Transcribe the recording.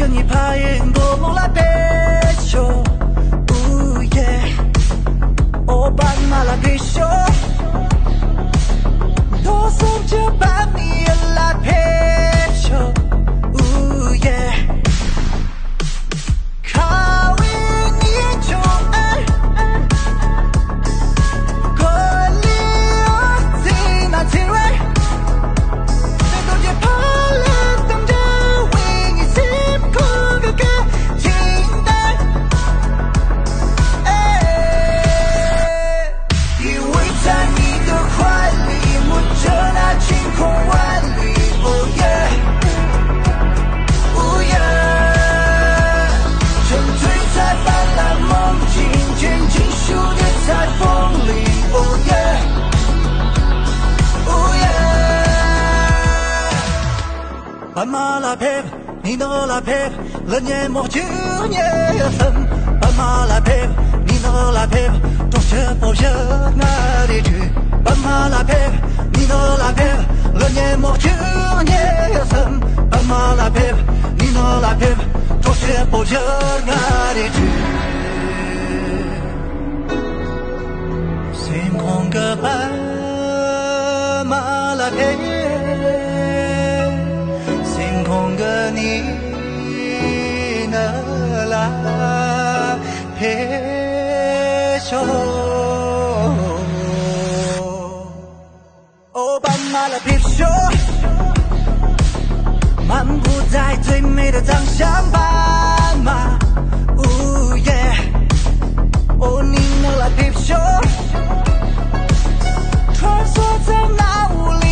趁你怕赢过梦来陪秀，呜耶，我把马来陪秀，多送着把你来陪秀，呜耶，靠近你就爱，可你我听那听瑞，最多就怕了等着为你辛苦个个清单，依偎在你的怀里，摸着那晴空万里，哦耶，哦耶，沉醉在斑斓梦境，卷进蝴蝶在风里，哦耶，哦耶。斑马来陪，你能来陪，人年莫就年份。斑马来陪，你能来陪，多些不些那里去。斑马来陪，你能来陪，人年莫就年份。斑马来陪，你能来陪，多些不些那里去。星空个斑马来陪。星空个你能来陪秀，哦，斑马来陪秀，漫步在最美的长相，斑马，呜耶，哦，你能来陪秀，穿梭在那雾里。